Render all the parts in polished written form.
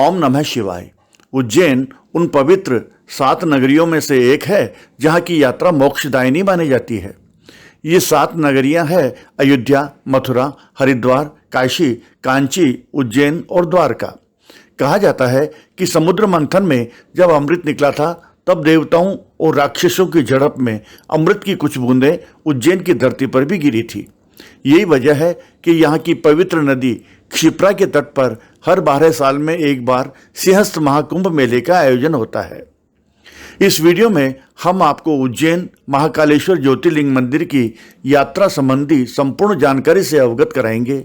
ओम नमः शिवाय। उज्जैन उन पवित्र 7 नगरियों में से एक है जहाँ की यात्रा मोक्षदायिनी मानी जाती है। ये 7 नगरियाँ हैं अयोध्या, मथुरा, हरिद्वार, काशी, कांची, उज्जैन और द्वारका। कहा जाता है कि समुद्र मंथन में जब अमृत निकला था तब देवताओं और राक्षसों की झड़प में अमृत की कुछ बूंदें उज्जैन की धरती पर भी गिरी थी। यही वजह है कि यहाँ की पवित्र नदी क्षिप्रा के तट पर हर 12 साल में एक बार सिंहस्थ महाकुंभ मेले का आयोजन होता है। इस वीडियो में हम आपको उज्जैन महाकालेश्वर ज्योतिर्लिंग मंदिर की यात्रा संबंधी संपूर्ण जानकारी से अवगत कराएंगे,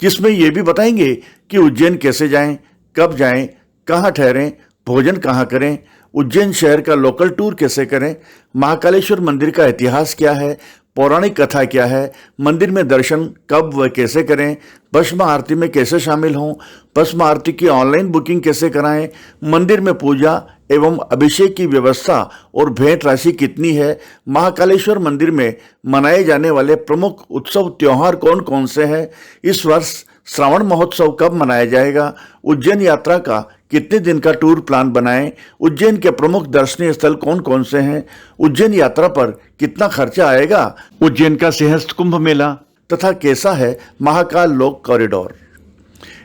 जिसमें ये भी बताएंगे कि उज्जैन कैसे जाएं, कब जाएं, कहाँ ठहरें, भोजन कहाँ करें, उज्जैन शहर का लोकल टूर कैसे करें, महाकालेश्वर मंदिर का इतिहास क्या है, पौराणिक कथा क्या है, मंदिर में दर्शन कब व कैसे करें, भस्म आरती में कैसे शामिल हों, भस्म आरती की ऑनलाइन बुकिंग कैसे कराएं, मंदिर में पूजा एवं अभिषेक की व्यवस्था और भेंट राशि कितनी है, महाकालेश्वर मंदिर में मनाए जाने वाले प्रमुख उत्सव त्योहार कौन कौन से हैं, इस वर्ष श्रावण महोत्सव कब मनाया जाएगा, उज्जैन यात्रा का कितने दिन का टूर प्लान बनाएं, उज्जैन के प्रमुख दर्शनीय स्थल कौन कौन से हैं, उज्जैन यात्रा पर कितना खर्चा आएगा, उज्जैन का सिंहस्थ कुंभ मेला तथा कैसा है महाकाल लोक कॉरिडोर।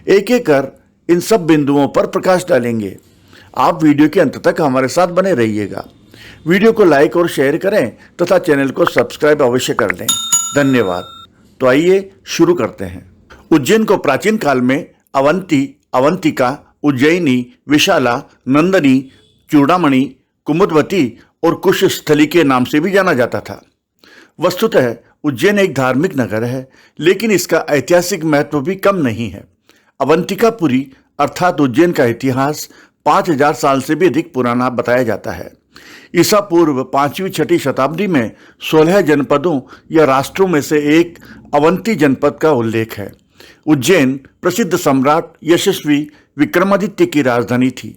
एक एक कर इन सब बिंदुओं पर प्रकाश डालेंगे। आप वीडियो के अंत तक हमारे साथ बने रहिएगा। वीडियो को लाइक और शेयर करें तथा चैनल को सब्सक्राइब अवश्य कर लें। धन्यवाद। तो आइए शुरू करते हैं। उज्जैन को प्राचीन काल में अवंती, अवंतिका, उज्जयिनी, विशाला, नंदनी, चूड़ामणि, कुमुदवती और कुशस्थली के नाम से भी जाना जाता था। वस्तुतः उज्जैन एक धार्मिक नगर है, लेकिन इसका ऐतिहासिक महत्व भी कम नहीं है। अवंतिकापुरी अर्थात उज्जैन का इतिहास 5000 साल से भी अधिक पुराना बताया जाता है। ईसा पूर्व 5वीं-6वीं शताब्दी में 16 जनपदों या राष्ट्रों में से एक अवंती जनपद का उल्लेख है। उज्जैन प्रसिद्ध सम्राट यशस्वी विक्रमादित्य की राजधानी थी।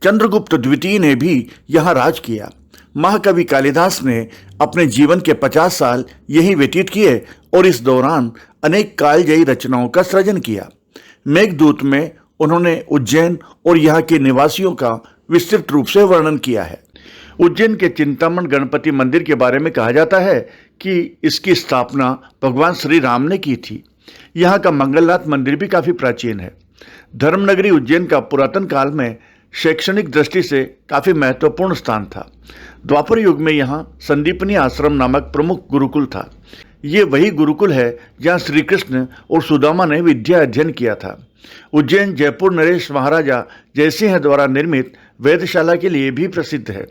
चंद्रगुप्त द्वितीय ने भी यहाँ राज किया। महाकवि कालिदास ने अपने जीवन के 50 साल यहीं व्यतीत किए और इस दौरान अनेक कालजयी रचनाओं का सृजन किया। मेघदूत में उन्होंने उज्जैन और यहाँ के निवासियों का विस्तृत रूप से वर्णन किया है। उज्जैन के चिंतामण गणपति मंदिर के बारे में कहा जाता है कि इसकी स्थापना भगवान श्री राम ने की थी। यहाँ का मंगलनाथ मंदिर भी काफी प्राचीन है। धर्मनगरी उज्जैन का पुरातन काल में शैक्षणिक दृष्टि से काफी महत्वपूर्ण स्थान था। द्वापर युग में यहाँ संदीपनी आश्रम नामक प्रमुख गुरुकुल था। ये वही गुरुकुल है जहाँ श्री कृष्ण और सुदामा ने विद्या अध्ययन किया था। उज्जैन जयपुर नरेश महाराजा जयसिंह द्वारा निर्मित वेधशाला के लिए भी प्रसिद्ध है।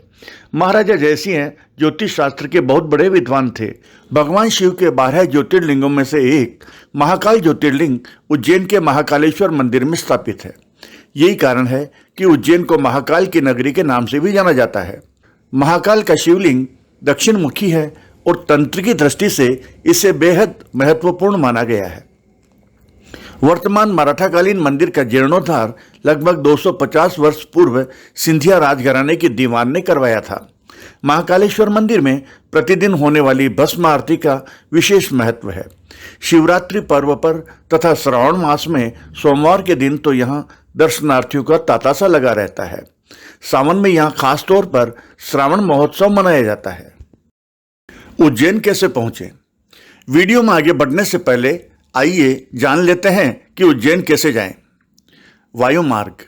महाराजा जयसिंह ज्योतिष शास्त्र के बहुत बड़े विद्वान थे। भगवान शिव के 12 ज्योतिर्लिंगों में से एक महाकाल ज्योतिर्लिंग उज्जैन के महाकालेश्वर मंदिर में स्थापित है। यही कारण है कि उज्जैन को महाकाल की नगरी के नाम से भी जाना जाता है। महाकाल का शिवलिंग दक्षिण मुखी है और तंत्र की दृष्टि से इसे बेहद महत्वपूर्ण माना गया है। वर्तमान मराठाकालीन मंदिर का जीर्णोद्धार लगभग 250 वर्ष पूर्व सिंधिया राजघराने के दीवान ने करवाया था। महाकालेश्वर मंदिर में प्रतिदिन होने वाली भस्म आरती का विशेष महत्व है। शिवरात्रि पर्व पर तथा श्रावण मास में सोमवार के दिन तो यहाँ दर्शनार्थियों का तांता सा लगा रहता है। सावन में यहाँ खास तौर पर श्रावण महोत्सव मनाया जाता है। उज्जैन कैसे पहुंचे? वीडियो में आगे बढ़ने से पहले आइए जान लेते हैं कि उज्जैन कैसे जाएं। वायु मार्ग।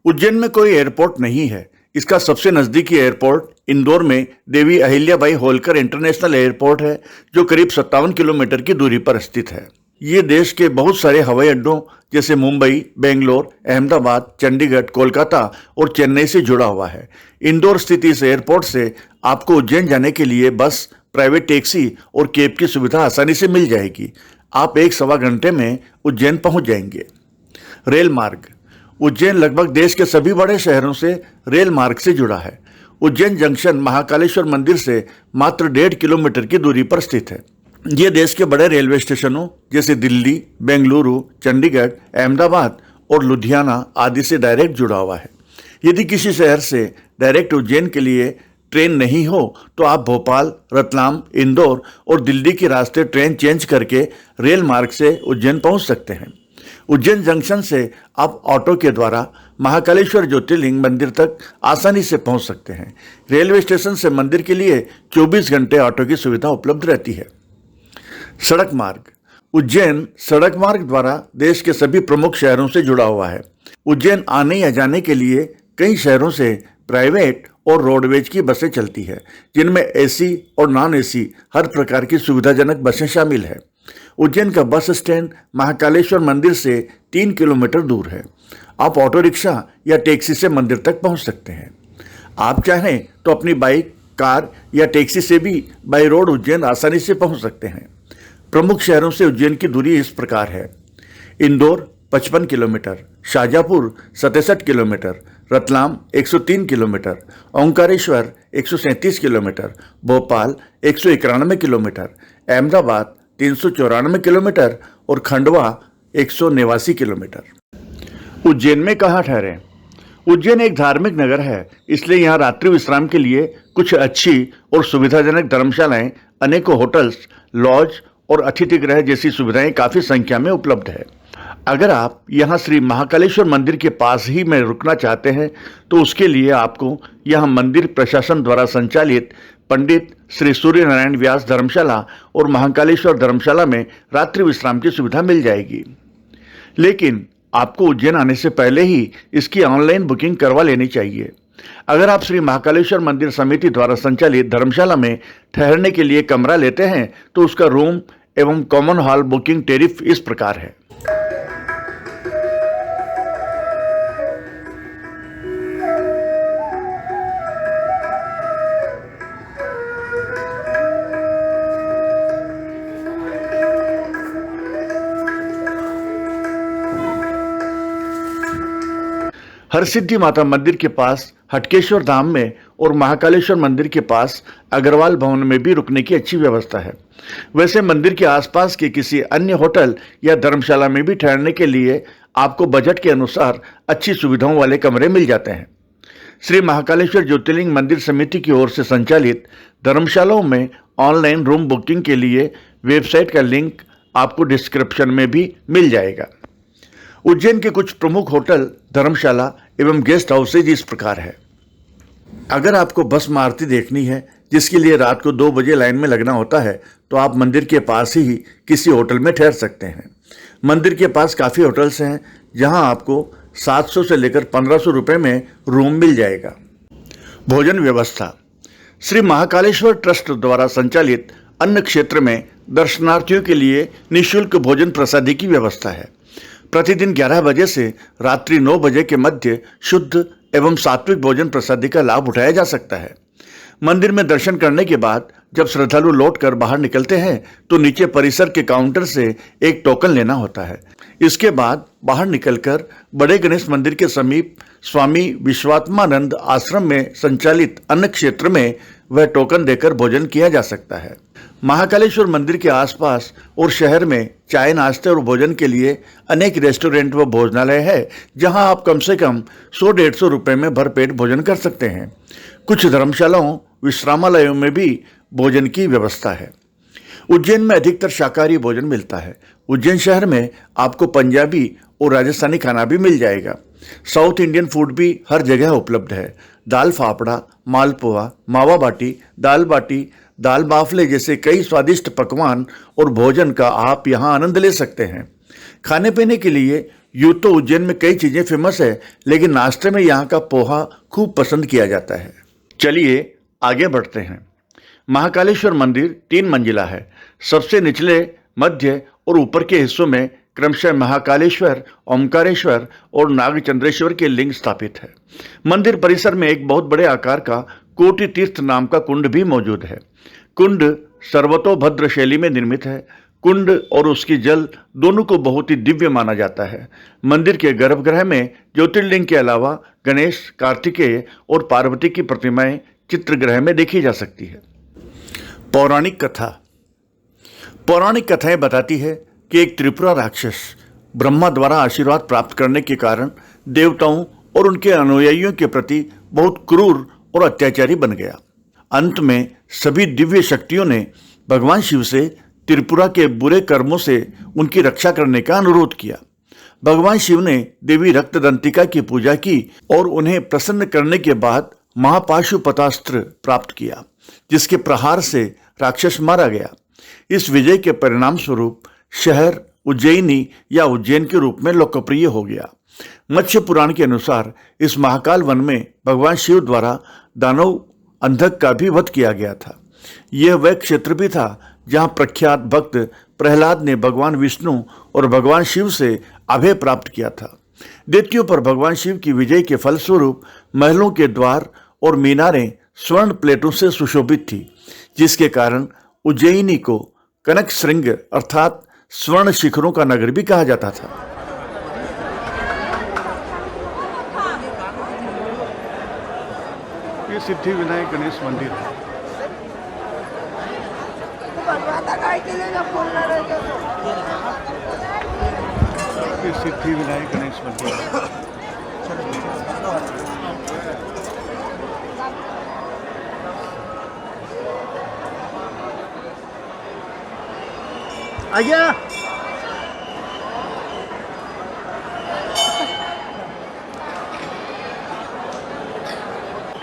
उज्जैन में कोई एयरपोर्ट नहीं है। इसका सबसे नज़दीकी एयरपोर्ट इंदौर में देवी अहिल्याबाई होलकर इंटरनेशनल एयरपोर्ट है, जो करीब 57 किलोमीटर की दूरी पर स्थित है। ये देश के बहुत सारे हवाई अड्डों जैसे मुंबई, बेंगलोर, अहमदाबाद, चंडीगढ़, कोलकाता और चेन्नई से जुड़ा हुआ है। इंदौर स्थित इस एयरपोर्ट से आपको उज्जैन जाने के लिए बस, प्राइवेट टैक्सी और कैब की सुविधा आसानी से मिल जाएगी। आप 1-1.25 घंटे में उज्जैन पहुंच जाएंगे। रेल मार्ग। उज्जैन लगभग देश के सभी बड़े शहरों से रेल मार्ग से जुड़ा है। उज्जैन जंक्शन महाकालेश्वर मंदिर से मात्र 1.5 किलोमीटर की दूरी पर स्थित है। ये देश के बड़े रेलवे स्टेशनों जैसे दिल्ली, बेंगलुरु, चंडीगढ़, अहमदाबाद और लुधियाना आदि से डायरेक्ट जुड़ा हुआ है। यदि किसी शहर से डायरेक्ट उज्जैन के लिए ट्रेन नहीं हो तो आप भोपाल, रतलाम, इंदौर और दिल्ली के रास्ते ट्रेन चेंज करके रेल मार्ग से उज्जैन पहुंच सकते हैं। उज्जैन जंक्शन से आप ऑटो के द्वारा महाकालेश्वर ज्योतिर्लिंग मंदिर तक आसानी से पहुंच सकते हैं। रेलवे स्टेशन से मंदिर के लिए 24 घंटे ऑटो की सुविधा उपलब्ध रहती है। सड़क मार्ग। उज्जैन सड़क मार्ग द्वारा देश के सभी प्रमुख शहरों से जुड़ा हुआ है। उज्जैन आने या जाने के लिए कई शहरों से प्राइवेट और रोडवेज की बसें चलती है, जिनमें एसी और नॉन एसी हर प्रकार की सुविधाजनक बसें शामिल है। उज्जैन का बस स्टैंड महाकालेश्वर मंदिर से 3 किलोमीटर दूर है। आप ऑटो रिक्शा या टैक्सी से मंदिर तक पहुंच सकते हैं। आप चाहें तो अपनी बाइक, कार या टैक्सी से भी बाई रोड उज्जैन आसानी से पहुंच सकते हैं। प्रमुख शहरों से उज्जैन की दूरी इस प्रकार है: Indore 55 kilometre, Shajapur 67 kilometre, Ratlam 103 kilometre, Omkareshwar 137 kilometre, Bhopal 191 kilometre, Ahmedabad 394 kilometre और खंडवा 189 किलोमीटर। उज्जैन में कहाँ ठहरें? उज्जैन एक धार्मिक नगर है, इसलिए यहाँ रात्रि विश्राम के लिए कुछ अच्छी और सुविधाजनक धर्मशालाएं, अनेकों होटल्स, लॉज और अतिथि गृह जैसी सुविधाएं काफी संख्या में उपलब्ध है। अगर आप यहाँ श्री महाकालेश्वर मंदिर के पास ही में रुकना चाहते हैं तो उसके लिए आपको यहाँ मंदिर प्रशासन द्वारा संचालित पंडित श्री सूर्य नारायण व्यास धर्मशाला और महाकालेश्वर धर्मशाला में रात्रि विश्राम की सुविधा मिल जाएगी। लेकिन आपको उज्जैन आने से पहले ही इसकी ऑनलाइन बुकिंग करवा लेनी चाहिए। अगर आप श्री महाकालेश्वर मंदिर समिति द्वारा संचालित धर्मशाला में ठहरने के लिए कमरा लेते हैं तो उसका रूम एवं कॉमन हॉल बुकिंग टैरिफ इस प्रकार है। हरसिद्धि माता मंदिर के पास हटकेश्वर धाम में और महाकालेश्वर मंदिर के पास अग्रवाल भवन में भी रुकने की अच्छी व्यवस्था है। वैसे मंदिर के आसपास के किसी अन्य होटल या धर्मशाला में भी ठहरने के लिए आपको बजट के अनुसार अच्छी सुविधाओं वाले कमरे मिल जाते हैं। श्री महाकालेश्वर ज्योतिर्लिंग मंदिर समिति की ओर से संचालित धर्मशालाओं में ऑनलाइन रूम बुकिंग के लिए वेबसाइट का लिंक आपको डिस्क्रिप्शन में भी मिल जाएगा। उज्जैन के कुछ प्रमुख होटल, धर्मशाला एवं गेस्ट हाउसेज इस प्रकार है। अगर आपको भस्म आरती देखनी है, जिसके लिए रात को 2 बजे लाइन में लगना होता है, तो आप मंदिर के पास ही किसी होटल में ठहर सकते हैं। मंदिर के पास काफ़ी होटल्स हैं जहां आपको 700 से लेकर 1500 रुपये में रूम मिल जाएगा। भोजन व्यवस्था। श्री महाकालेश्वर ट्रस्ट द्वारा संचालित अन्न क्षेत्र में दर्शनार्थियों के लिए निःशुल्क भोजन प्रसादी की व्यवस्था है। प्रतिदिन 11 बजे से रात्रि 9 बजे के मध्य शुद्ध एवं सात्विक भोजन प्रसादी का लाभ उठाया जा सकता है। मंदिर में दर्शन करने के बाद जब श्रद्धालु लौटकर बाहर निकलते हैं तो नीचे परिसर के काउंटर से एक टोकन लेना होता है। इसके बाद बाहर निकलकर बड़े गणेश मंदिर के समीप स्वामी विश्वात्मानंद आश्रम में संचालित अन्न क्षेत्र में वह टोकन देकर भोजन किया जा सकता है। महाकालेश्वर मंदिर के आसपास और शहर में चाय, नाश्ते और भोजन के लिए अनेक रेस्टोरेंट व भोजनालय है, जहां आप कम से कम 100-150 रुपये में भरपेट भोजन कर सकते हैं। कुछ धर्मशालाओं, विश्रामालयों में भी भोजन की व्यवस्था है। उज्जैन में अधिकतर शाकाहारी भोजन मिलता है। उज्जैन शहर में आपको पंजाबी और राजस्थानी खाना भी मिल जाएगा। साउथ इंडियन फूड भी हर जगह उपलब्ध है। दाल फाफड़ा, मालपुआ, मावा बाटी, दाल बाटी, दाल बाफले जैसे कई स्वादिष्ट पकवान और भोजन का आप यहाँ आनंद ले सकते हैं। खाने पीने के लिए यूँ तो उज्जैन में कई चीज़ें फेमस है, लेकिन नाश्ते में यहाँ का पोहा खूब पसंद किया जाता है। चलिए आगे बढ़ते हैं। महाकालेश्वर मंदिर 3 मंजिला है। सबसे निचले, मध्य और ऊपर के हिस्सों में क्रमशः महाकालेश्वर, ओमकारेश्वर और नागचंद्रेश्वर के लिंग स्थापित है। मंदिर परिसर में एक बहुत बड़े आकार का कोटि तीर्थ नाम का कुंड भी मौजूद है। कुंड सर्वतोभद्र शैली में निर्मित है। कुंड और उसकी जल दोनों को बहुत ही दिव्य माना जाता है। मंदिर के गर्भगृह में ज्योतिर्लिंग के अलावा गणेश, कार्तिकेय और पार्वती की प्रतिमाएं चित्रगृह में देखी जा सकती है। पौराणिक कथा। पौराणिक कथाएं बताती है कि एक त्रिपुरा राक्षस ब्रह्मा द्वारा आशीर्वाद प्राप्त करने के कारण देवताओं और उनके अनुयायियों के प्रति बहुत क्रूर और अत्याचारी बन गया। अंत में सभी दिव्य शक्तियों ने भगवान शिव से त्रिपुरा के बुरे कर्मों से उनकी रक्षा करने का अनुरोध किया। भगवान शिव ने देवी रक्तदंतिका की पूजा की और उन्हें प्रसन्न करने के बाद महापाशुपतास्त्र प्राप्त किया, जिसके प्रहार से राक्षस मारा गया। इस विजय के परिणाम स्वरूप शहर उज्जैनी या उज्जैन के रूप में लोकप्रिय हो गया। मत्स्य पुराण के अनुसार इस महाकाल वन में भगवान शिव द्वारा दानव अंधक का भी वध किया गया था। यह वह क्षेत्र भी था जहां प्रख्यात भक्त प्रहलाद ने भगवान विष्णु और भगवान शिव से अभय प्राप्त किया था। दैत्यों पर भगवान शिव की विजय के फलस्वरूप महलों के द्वार और मीनारें स्वर्ण प्लेटों से सुशोभित थी, जिसके कारण उज्जैनी को कनक श्रृंग अर्थात स्वर्ण शिखरों का नगर भी कहा जाता था। ये सिद्धि विनायक गणेश मंदिर है। ये सिद्धि विनायक गणेश मंदिर है। आज्ञा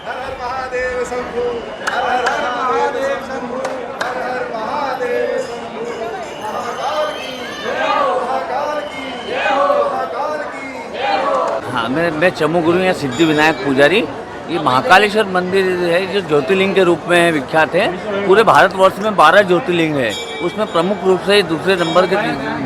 हर हर महादेव शंभु, हर हर महादेव शंभु, हर हर महादेव शंभु। महाकाल की जय हो, महाकाल की जय हो, महाकाल की जय हो। हाँ, मैं चमू गुरु या सिद्धि विनायक पुजारी। ये महाकालेश्वर मंदिर है जो ज्योतिर्लिंग के रूप में विख्यात है। पूरे भारतवर्ष में 12 ज्योतिर्लिंग है, उसमें प्रमुख रूप से दूसरे नंबर के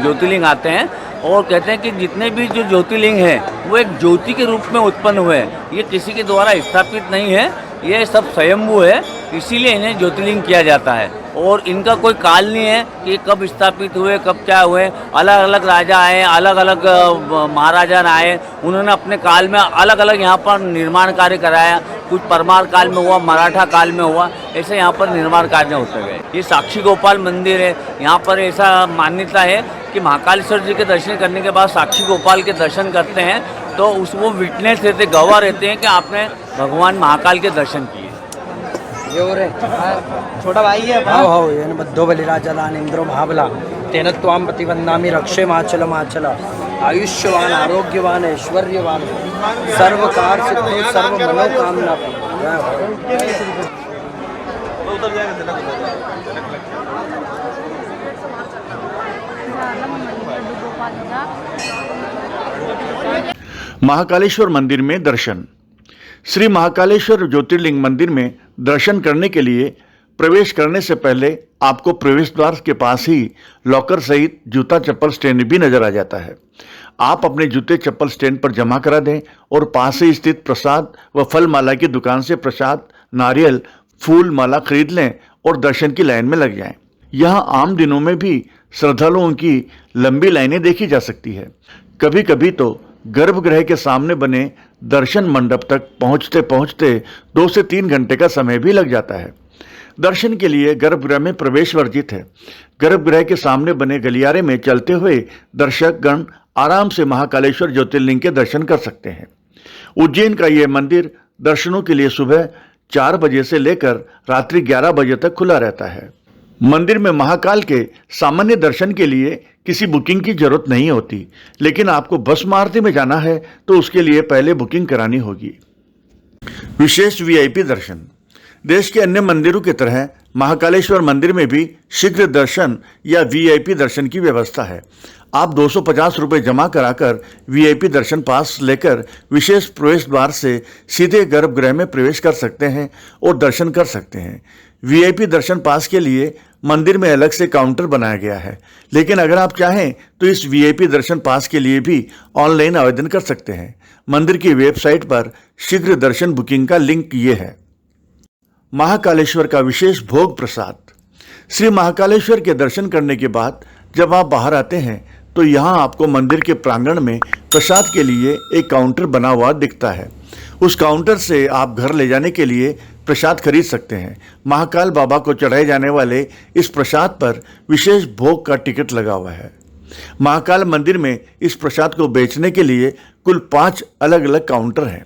ज्योतिर्लिंग आते हैं। और कहते हैं कि जितने भी जो ज्योतिर्लिंग हैं वो एक ज्योति के रूप में उत्पन्न हुए हैं। ये किसी के द्वारा स्थापित नहीं है, ये सब स्वयंभू है, इसीलिए इन्हें ज्योतिर्लिंग किया जाता है। और इनका कोई काल नहीं है कि कब स्थापित हुए, कब क्या हुए। अलग अलग राजा आए, अलग अलग महाराजा आए, उन्होंने अपने काल में अलग अलग यहाँ पर निर्माण कार्य कराया। कुछ परमार काल में हुआ, मराठा काल में हुआ, ऐसे यहाँ पर निर्माण कार्य होते गए। ये साक्षी गोपाल मंदिर है। यहाँ पर ऐसा मान्यता है कि महाकालेश्वर जी के दर्शन करने के बाद साक्षी गोपाल के दर्शन करते हैं तो उस वो विटनेस रहते, गवाह रहते हैं कि आपने भगवान महाकाल के दर्शन किए। ये हो रे छोटा भाई है भाव हो येन बद्धो बलिराजदान इंद्रो महाबला तेन त्वाम प्रतिबंधामि रक्षे माचल माचल आयुष्यवान आरोग्यवान ऐश्वर्यवान सर्व कार्य सिद्धो सर्व मनोकामना। महाकालेश्वर मंदिर में दर्शन। श्री महाकालेश्वर ज्योतिर्लिंग मंदिर में दर्शन करने के लिए प्रवेश करने से पहले आपको प्रवेश द्वार के पास ही लॉकर सहित जूता चप्पल स्टैंड भी नजर आ जाता है। आप अपने जूते चप्पल स्टैंड पर जमा करा दें और पास ही स्थित प्रसाद व फल माला की दुकान से प्रसाद, नारियल, फूल माला खरीद लें और दर्शन की लाइन में लग जाएं। यहाँ आम दिनों में भी श्रद्धालुओं की लंबी लाइनें देखी जा सकती है। कभी कभी तो गर्भगृह के सामने बने दर्शन मंडप तक पहुंचते पहुंचते 2 से 3 घंटे का समय भी लग जाता है। दर्शन के लिए गर्भगृह में प्रवेश वर्जित है। गर्भगृह के सामने बने गलियारे में चलते हुए दर्शक गण आराम से महाकालेश्वर ज्योतिर्लिंग के दर्शन कर सकते हैं। उज्जैन का यह मंदिर दर्शनों के लिए सुबह 4 बजे से लेकर रात्रि 11 बजे तक खुला रहता है। मंदिर में महाकाल के सामान्य दर्शन के लिए किसी बुकिंग की जरूरत नहीं होती, लेकिन आपको भस्म आरती में जाना है तो उसके लिए पहले बुकिंग करानी होगी। विशेष वीआईपी दर्शन। देश के अन्य मंदिरों की तरह महाकालेश्वर मंदिर में भी शीघ्र दर्शन या वीआईपी दर्शन की व्यवस्था है। आप 250 रुपये जमा कराकर वीआईपी दर्शन पास लेकर विशेष प्रवेश द्वार से सीधे गर्भगृह में प्रवेश कर सकते हैं और दर्शन कर सकते हैं। वीआईपी दर्शन पास के लिए मंदिर में अलग से काउंटर बनाया गया है, लेकिन अगर आप चाहें तो इस वीआईपी दर्शन पास के लिए भी ऑनलाइन आवेदन कर सकते हैं। मंदिर की वेबसाइट पर शीघ्र दर्शन बुकिंग का लिंक ये है। महाकालेश्वर का विशेष भोग प्रसाद। श्री महाकालेश्वर के दर्शन करने के बाद जब आप बाहर आते हैं तो यहाँ आपको मंदिर के प्रांगण में प्रसाद के लिए एक काउंटर बना हुआ दिखता है। उस काउंटर से आप घर ले जाने के लिए प्रसाद खरीद सकते हैं। महाकाल बाबा को चढ़ाए जाने वाले इस प्रसाद पर विशेष भोग का टिकट लगा हुआ है। महाकाल मंदिर में इस प्रसाद को बेचने के लिए कुल 5 अलग अलग काउंटर हैं।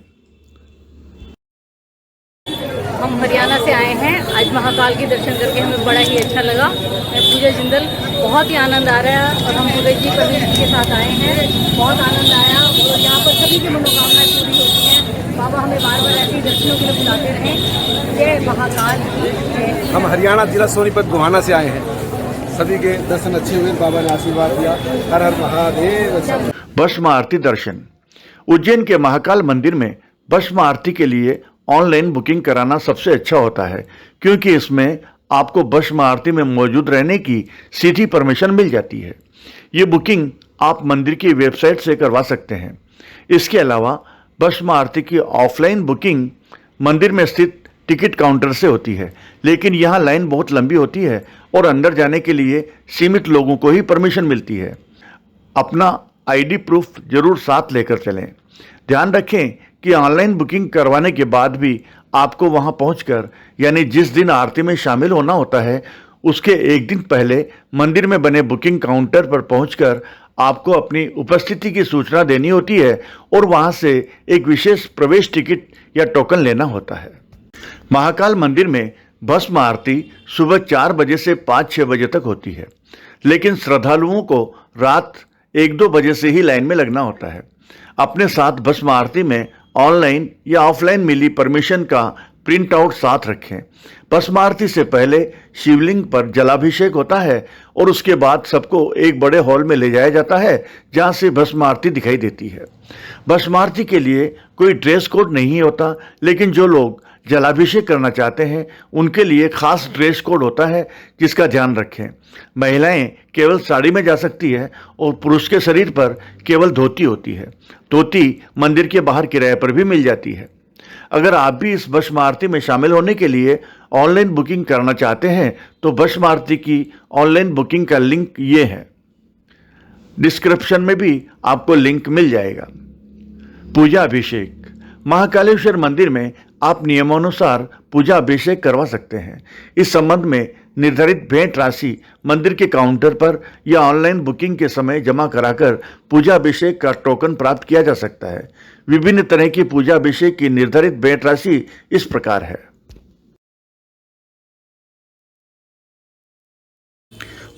हम हरियाणा से आए हैं। आज महाकाल के दर्शन करके हमें बड़ा ही अच्छा लगा। मैं पूजा जिंदल, बहुत ही आनंद आ रहा है और हम पूरे जी प्रवीण जी के साथ आए हैं। बहुत आनंद आया और यहाँ पर सभी की मनोकामनाएं पूरी होती हैं। बाबा हमें बार बार ऐसे ही दर्शनों के लिए बुलाते रहें। जय महाकाल की जय। हम हरियाणा जिला सोनीपत गोहाना से आए हैं। सभी के दर्शन अच्छे हुए, बाबा ने आशीर्वाद दिया। हर हर महादेव। भस्म आरती दर्शन। उज्जैन के महाकाल मंदिर में भस्म आरती के लिए ऑनलाइन बुकिंग कराना सबसे अच्छा होता है, क्योंकि इसमें आपको भस्म आरती में मौजूद रहने की सीधी परमिशन मिल जाती है। ये बुकिंग आप मंदिर की वेबसाइट से करवा सकते हैं। इसके अलावा भस्म आरती की ऑफलाइन बुकिंग मंदिर में स्थित टिकट काउंटर से होती है, लेकिन यहाँ लाइन बहुत लंबी होती है और अंदर जाने के लिए सीमित लोगों को ही परमिशन मिलती है। अपना आईडी प्रूफ जरूर साथ लेकर चलें। ध्यान रखें कि ऑनलाइन बुकिंग करवाने के बाद भी आपको वहां पहुंचकर, यानी जिस दिन आरती में शामिल होना होता है उसके एक दिन पहले मंदिर में बने बुकिंग काउंटर पर पहुंचकर आपको अपनी उपस्थिति की सूचना देनी होती है और वहां से एक विशेष प्रवेश टिकट या टोकन लेना होता है। महाकाल मंदिर में भस्म आरती सुबह 4 बजे से 5-6 बजे तक होती है, लेकिन श्रद्धालुओं को रात 1-2 बजे से ही लाइन में लगना होता है। अपने साथ भस्म आरती में ऑनलाइन या ऑफलाइन मिली परमिशन का प्रिंट आउट साथ रखें। भस्म आरती से पहले शिवलिंग पर जलाभिषेक होता है और उसके बाद सबको एक बड़े हॉल में ले जाया जाता है, जहां से भस्म आरती दिखाई देती है। भस्म आरती के लिए कोई ड्रेस कोड नहीं होता, लेकिन जो लोग जलाभिषेक करना चाहते हैं उनके लिए खास ड्रेस कोड होता है, जिसका ध्यान रखें। महिलाएं केवल साड़ी में जा सकती है और पुरुष के शरीर पर केवल धोती होती है। धोती मंदिर के बाहर किराए पर भी मिल जाती है। अगर आप भी इस भस्म आरती में शामिल होने के लिए ऑनलाइन बुकिंग करना चाहते हैं तो भस्म आरती की ऑनलाइन बुकिंग का लिंक ये है, डिस्क्रिप्शन में भी आपको लिंक मिल जाएगा। पूजा अभिषेक। महाकालेश्वर मंदिर में आप नियमानुसार पूजा अभिषेक करवा सकते हैं। इस संबंध में निर्धारित भेंट राशि मंदिर के काउंटर पर या ऑनलाइन बुकिंग के समय जमा कराकर पूजा अभिषेक का टोकन प्राप्त किया जा सकता है। विभिन्न तरह की पूजा अभिषेक की निर्धारित भेंट राशि इस प्रकार है।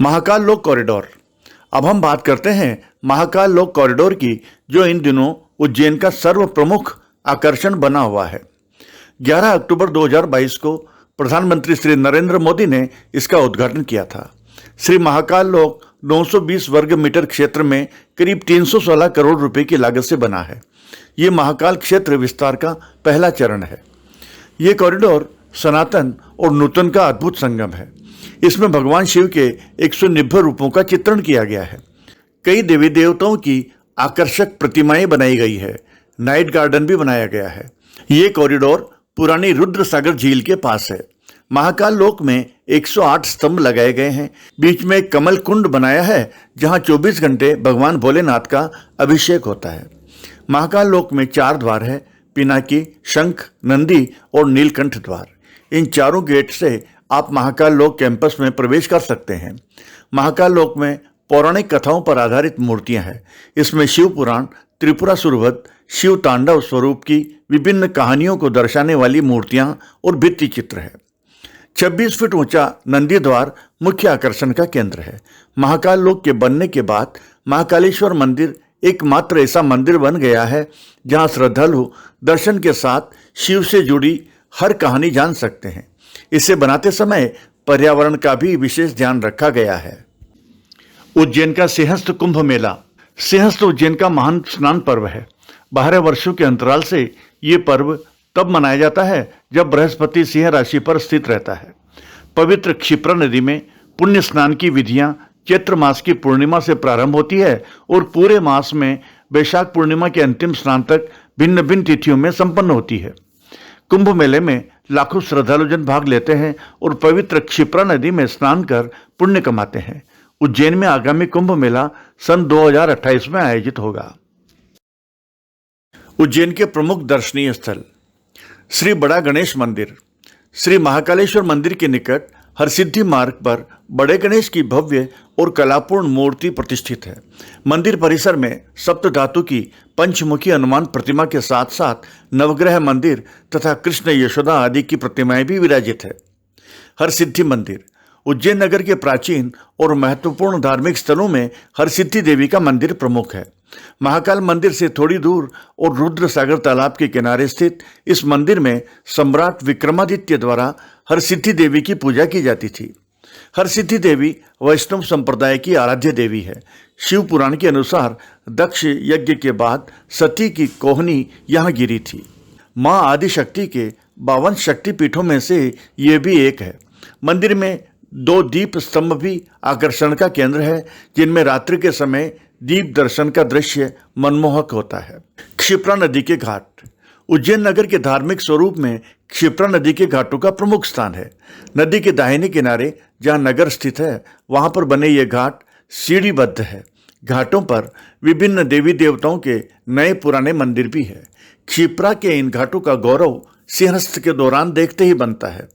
महाकाल लोक कॉरिडोर। अब हम बात करते हैं महाकाल लोक कॉरिडोर की, जो इन दिनों उज्जैन का सर्व प्रमुख आकर्षण बना हुआ है। 11 अक्टूबर 2022 को प्रधानमंत्री श्री नरेंद्र मोदी ने इसका उद्घाटन किया था। श्री महाकाल लोक 920 वर्ग मीटर क्षेत्र में करीब 316 करोड़ रुपए की लागत से बना है। ये महाकाल क्षेत्र विस्तार का पहला चरण है। ये कॉरिडोर सनातन और नूतन का अद्भुत संगम है। इसमें भगवान शिव के 190 रूपों का चित्रण किया गया है। कई देवी देवताओं की आकर्षक प्रतिमाएं बनाई गई है। नाइट गार्डन भी बनाया गया है। ये कॉरिडोर पुरानी रुद्र सागर झील के पास है। महाकाल लोक में 108 स्तंभ लगाए गए हैं। बीच में एक कमल कुंड बनाया है, जहां 24 घंटे भगवान भोलेनाथ का अभिषेक होता है। महाकाल लोक में 4 द्वार है, पिनाकी, शंख, नंदी और नीलकंठ द्वार। इन चारों गेट से आप महाकाल लोक कैंपस में प्रवेश कर सकते हैं। महाकाल लोक में पौराणिक कथाओं पर आधारित मूर्तियां हैं। इसमें शिव पुराण, त्रिपुरासुरवध, शिव तांडव स्वरूप की विभिन्न कहानियों को दर्शाने वाली मूर्तियां और भित्ति चित्र है। 26 फीट ऊंचा नंदी द्वार मुख्य आकर्षण का केंद्र है। महाकाल लोक के बनने के बाद महाकालेश्वर मंदिर एकमात्र ऐसा मंदिर बन गया है जहां श्रद्धालु दर्शन के साथ शिव से जुड़ी हर कहानी जान सकते हैं। इसे बनाते समय पर्यावरण का भी विशेष ध्यान रखा गया है। उज्जैन का सिंहस्थ कुंभ मेला। सिंहस्थ उज्जैन का महान स्नान पर्व है। 12 वर्षों के अंतराल से ये पर्व तब मनाया जाता है जब बृहस्पति सिंह राशि पर स्थित रहता है। पवित्र क्षिप्रा नदी में पुण्य स्नान की विधियां चैत्र मास की पूर्णिमा से प्रारंभ होती है और पूरे मास में वैशाख पूर्णिमा के अंतिम स्नान तक भिन्न भिन्न तिथियों में संपन्न होती है। कुंभ मेले में लाखों श्रद्धालुजन भाग लेते हैं और पवित्र क्षिप्रा नदी में स्नान कर पुण्य कमाते हैं। उज्जैन में आगामी कुंभ मेला सन 2028 में आयोजित होगा। उज्जैन के प्रमुख दर्शनीय स्थल। श्री बड़ा गणेश मंदिर। श्री महाकालेश्वर मंदिर के निकट हरसिद्धि मार्ग पर बड़े गणेश की भव्य और कलापूर्ण मूर्ति प्रतिष्ठित है। मंदिर परिसर में सप्त धातु की पंचमुखी हनुमान प्रतिमा के साथ साथ नवग्रह मंदिर तथा कृष्ण यशोदा आदि की प्रतिमाएं भी विराजित है। हरसिद्धि मंदिर उज्जैन नगर के प्राचीन और महत्वपूर्ण धार्मिक स्थलों में हरसिद्धि देवी का मंदिर प्रमुख है। महाकाल मंदिर से थोड़ी दूर और रुद्र सागर तालाब के किनारे स्थित इस मंदिर में सम्राट विक्रमादित्य द्वारा हरसिद्धि देवी की पूजा की जाती थी। हरसिद्धि देवी वैष्णव संप्रदाय की आराध्य देवी है। शिव पुराण के अनुसार दक्ष यज्ञ के बाद सती की कोहनी यहाँ गिरी थी। माँ आदिशक्ति के 52 शक्तिपीठों में से ये भी एक है। मंदिर में 2 दीप स्तंभ भी आकर्षण का केंद्र है, जिनमें रात्रि के समय दीप दर्शन का दृश्य मनमोहक होता है। क्षिप्रा नदी के घाट उज्जैन नगर के धार्मिक स्वरूप में क्षिप्रा नदी के घाटों का प्रमुख स्थान है। नदी के दाहिने किनारे जहाँ नगर स्थित है, वहाँ पर बने ये घाट सीढ़ीबद्ध है। घाटों पर विभिन्न देवी देवताओं के नए पुराने मंदिर भी है। क्षिप्रा के इन घाटों का गौरव सिंहस्थ के दौरान देखते ही बनता है,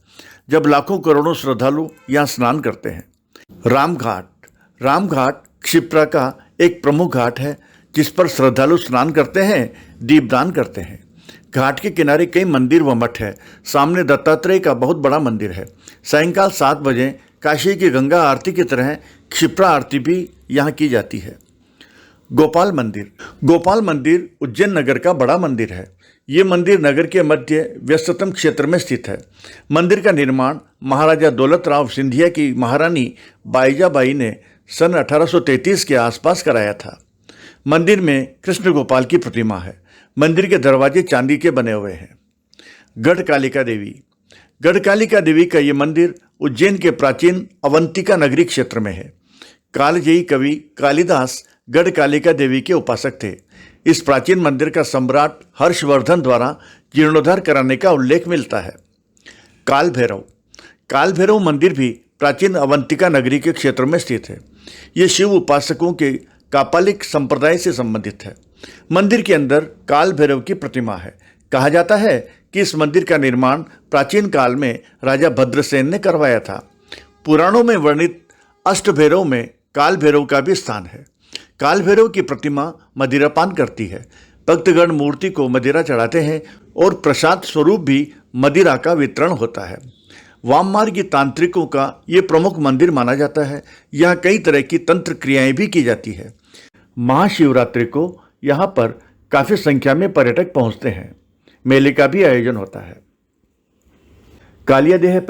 जब लाखों करोड़ों श्रद्धालु यहाँ स्नान करते हैं। रामघाट क्षिप्रा का एक प्रमुख घाट है, जिस पर श्रद्धालु स्नान करते हैं, दीपदान करते हैं। घाट के किनारे कई मंदिर व मठ है। सामने दत्तात्रेय का बहुत बड़ा मंदिर है। सायंकाल 7 बजे काशी की गंगा आरती की तरह क्षिप्रा आरती भी यहाँ की जाती है। गोपाल मंदिर उज्जैन नगर का बड़ा मंदिर है। ये मंदिर नगर के मध्य व्यस्ततम क्षेत्र में स्थित है। मंदिर का निर्माण महाराजा दौलत राव सिंधिया की महारानी बाईजाबाई ने सन 1833 के आसपास कराया था। मंदिर में कृष्ण गोपाल की प्रतिमा है। मंदिर के दरवाजे चांदी के बने हुए हैं। गढ़कालिका देवी का ये मंदिर उज्जैन के प्राचीन अवंतिका नगरी क्षेत्र में है। कालजयी कवि कालिदास गढ़कालिका देवी के उपासक थे। इस प्राचीन मंदिर का सम्राट हर्षवर्धन द्वारा जीर्णोद्धार कराने का उल्लेख मिलता है। काल भैरव मंदिर भी प्राचीन अवंतिका नगरी के क्षेत्र में स्थित है। ये शिव उपासकों के कापालिक संप्रदाय से संबंधित है। मंदिर के अंदर काल भैरव की प्रतिमा है। कहा जाता है कि इस मंदिर का निर्माण प्राचीन काल में राजा भद्रसेन ने करवाया था। पुराणों में वर्णित अष्टभैरव में काल भैरव का भी स्थान है। काल भैरव की प्रतिमा मदिरापान करती है। भक्तगण मूर्ति को मदिरा चढ़ाते हैं और प्रसाद स्वरूप भी मदिरा का वितरण होता है। वाममार्गी तांत्रिकों का ये प्रमुख मंदिर माना जाता है। यहाँ कई तरह की तंत्र क्रियाएं भी की जाती है। महाशिवरात्रि को यहाँ पर काफ़ी संख्या में पर्यटक पहुँचते हैं। मेले का भी आयोजन होता है। कालियादेह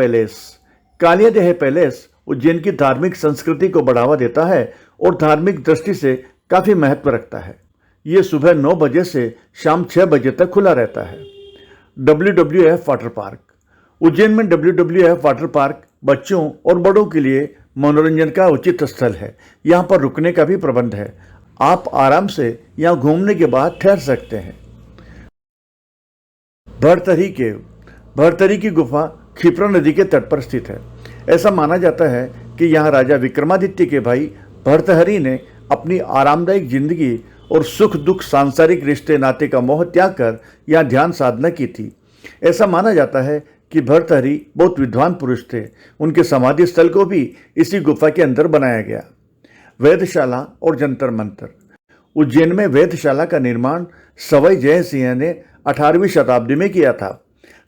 पैलेस उज्जैन की धार्मिक संस्कृति को बढ़ावा देता है और धार्मिक दृष्टि से काफ़ी महत्व रखता है। ये सुबह 9 बजे से शाम 6 बजे तक खुला रहता है। WWF वाटर पार्क उज्जैन में WWF वाटर पार्क बच्चों और बड़ों के लिए मनोरंजन का उचित स्थल है। यहाँ पर रुकने का भी प्रबंध है। आप आराम से यहाँ घूमने के बाद ठहर सकते हैं। भरतरी की गुफा क्षिप्रा नदी के तट पर स्थित है। ऐसा माना जाता है कि यहाँ राजा विक्रमादित्य के भाई भर्तहरि ने अपनी आरामदायक जिंदगी और सुख दुख सांसारिक रिश्ते नाते का मोह त्याग कर यहाँ ध्यान साधना की थी। ऐसा माना जाता है कि भर्तहरि बहुत विद्वान पुरुष थे। उनके समाधि स्थल को भी इसी गुफा के अंदर बनाया गया। वेधशाला और जंतर मंतर उज्जैन में वेधशाला का निर्माण सवाई जय सिंह ने 18वीं शताब्दी में किया था।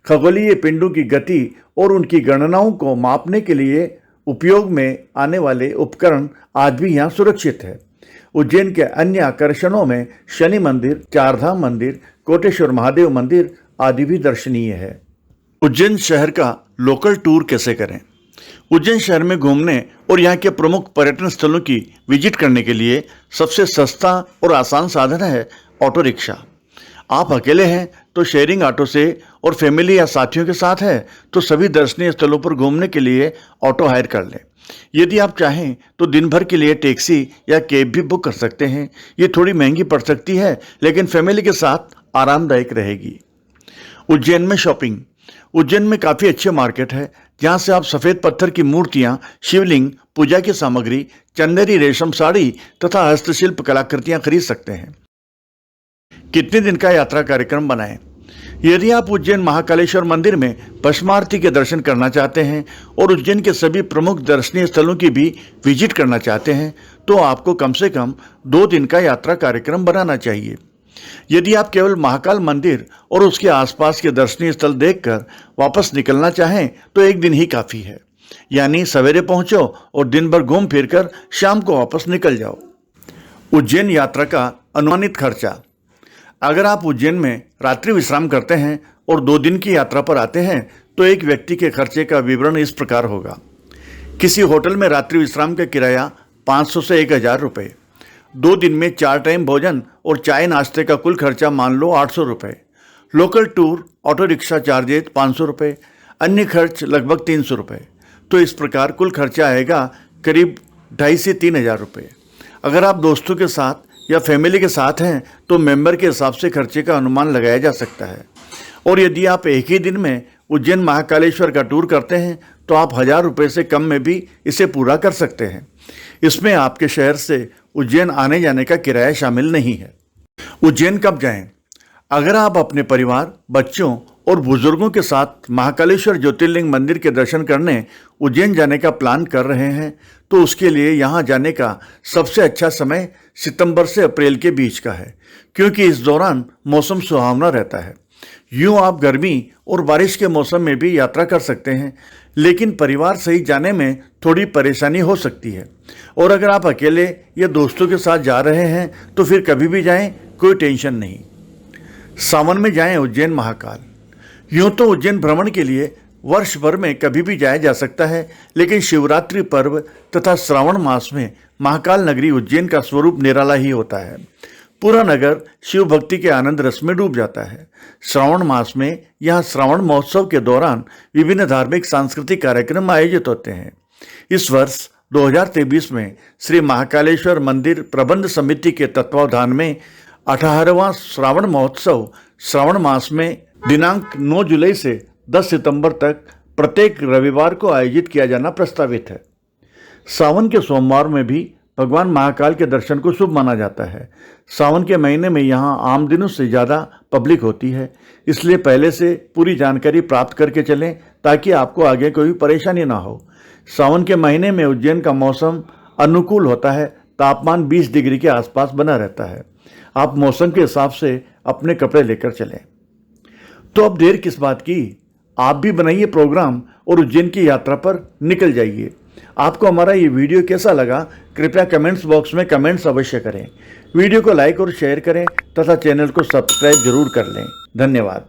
खगोलीय पिंडों की गति और उनकी गणनाओं को मापने के लिए उपयोग में आने वाले उपकरण आज भी यहाँ सुरक्षित है। उज्जैन के अन्य आकर्षणों में शनि मंदिर, चारधाम मंदिर, कोटेश्वर महादेव मंदिर आदि भी दर्शनीय है। उज्जैन शहर का लोकल टूर कैसे करें? उज्जैन शहर में घूमने और यहाँ के प्रमुख पर्यटन स्थलों की विजिट करने के लिए सबसे सस्ता और आसान साधन है ऑटो रिक्शा। आप अकेले हैं तो शेयरिंग ऑटो से, और फैमिली या साथियों के साथ है तो सभी दर्शनीय स्थलों पर घूमने के लिए ऑटो हायर कर लें। यदि आप चाहें तो दिन भर के लिए टैक्सी या कैब भी बुक कर सकते हैं। ये थोड़ी महंगी पड़ सकती है, लेकिन फैमिली के साथ आरामदायक रहेगी। उज्जैन में शॉपिंग उज्जैन में काफ़ी अच्छे मार्केट है, जहाँ से आप सफ़ेद पत्थर की मूर्तियाँ, शिवलिंग, पूजा की सामग्री, चंदेरी रेशम साड़ी तथा हस्तशिल्प कलाकृतियाँ खरीद सकते हैं। कितने दिन का यात्रा कार्यक्रम बनाएं? यदि आप उज्जैन महाकालेश्वर मंदिर में भस्मारती के दर्शन करना चाहते हैं और उज्जैन के सभी प्रमुख दर्शनीय स्थलों की भी विजिट करना चाहते हैं तो आपको कम से कम 2 दिन का यात्रा कार्यक्रम बनाना चाहिए। यदि आप केवल महाकाल मंदिर और उसके आसपास के दर्शनीय स्थल देखकर वापस निकलना चाहें तो 1 दिन ही काफ़ी है, यानी सवेरे पहुंचो और दिन भर घूम फिर कर शाम को वापस निकल जाओ। उज्जैन यात्रा का अनुमानित खर्चा। अगर आप उज्जैन में रात्रि विश्राम करते हैं और 2 दिन की यात्रा पर आते हैं तो एक व्यक्ति के खर्चे का विवरण इस प्रकार होगा। किसी होटल में रात्रि विश्राम का किराया 500 से 1000 रुपये। 2 दिन में 4 टाइम भोजन और चाय नाश्ते का कुल खर्चा मान लो 800 रुपये। Local tour auto rickshaw charges 500 रुपये, अन्य खर्च लगभग 300 रुपये। तो इस प्रकार कुल खर्चा आएगा करीब 2500 से 3000 रुपये। अगर आप दोस्तों के साथ या फैमिली के साथ हैं तो मेंबर के हिसाब से खर्चे का अनुमान लगाया जा सकता है। और यदि आप एक ही दिन में उज्जैन महाकालेश्वर का टूर करते हैं तो आप 1000 रुपये से कम में भी इसे पूरा कर सकते हैं। इसमें आपके शहर से उज्जैन आने जाने का किराया शामिल नहीं है। उज्जैन कब जाएं? अगर आप अपने परिवार, बच्चों और बुजुर्गों के साथ महाकालेश्वर ज्योतिर्लिंग मंदिर के दर्शन करने उज्जैन जाने का प्लान कर रहे हैं तो उसके लिए यहाँ जाने का सबसे अच्छा समय सितंबर से अप्रैल के बीच का है, क्योंकि इस दौरान मौसम सुहावना रहता है। यूँ आप गर्मी और बारिश के मौसम में भी यात्रा कर सकते हैं, लेकिन परिवार सहित जाने में थोड़ी परेशानी हो सकती है। और अगर आप अकेले या दोस्तों के साथ जा रहे हैं तो फिर कभी भी जाएं, कोई टेंशन नहीं। सावन में जाएं उज्जैन महाकाल। यूँ तो उज्जैन भ्रमण के लिए वर्ष भर में कभी भी जाया जा सकता है, लेकिन शिवरात्रि पर्व तथा श्रावण मास में महाकाल नगरी उज्जैन का स्वरूप निराला ही होता है। पूरा नगर शिव भक्ति के आनंद रस में डूब जाता है। श्रावण मास में यहाँ श्रावण महोत्सव के दौरान विभिन्न धार्मिक सांस्कृतिक कार्यक्रम आयोजित होते हैं। इस वर्ष 2023 में श्री महाकालेश्वर मंदिर प्रबंध समिति के तत्वावधान में 18वां श्रावण महोत्सव श्रावण मास में दिनांक 9 जुलाई से 10 सितंबर तक प्रत्येक रविवार को आयोजित किया जाना प्रस्तावित है। सावन के सोमवार में भी भगवान महाकाल के दर्शन को शुभ माना जाता है। सावन के महीने में यहाँ आम दिनों से ज़्यादा पब्लिक होती है, इसलिए पहले से पूरी जानकारी प्राप्त करके चलें ताकि आपको आगे कोई परेशानी ना हो। सावन के महीने में उज्जैन का मौसम अनुकूल होता है, तापमान 20 डिग्री के आसपास बना रहता है। आप मौसम के हिसाब से अपने कपड़े लेकर चलें। तो अब देर किस बात की, आप भी बनाइए प्रोग्राम और उज्जैन की यात्रा पर निकल जाइए। आपको हमारा ये वीडियो कैसा लगा कृपया कमेंट्स बॉक्स में कमेंट्स अवश्य करें। वीडियो को लाइक और शेयर करें तथा चैनल को सब्सक्राइब जरूर कर लें। धन्यवाद।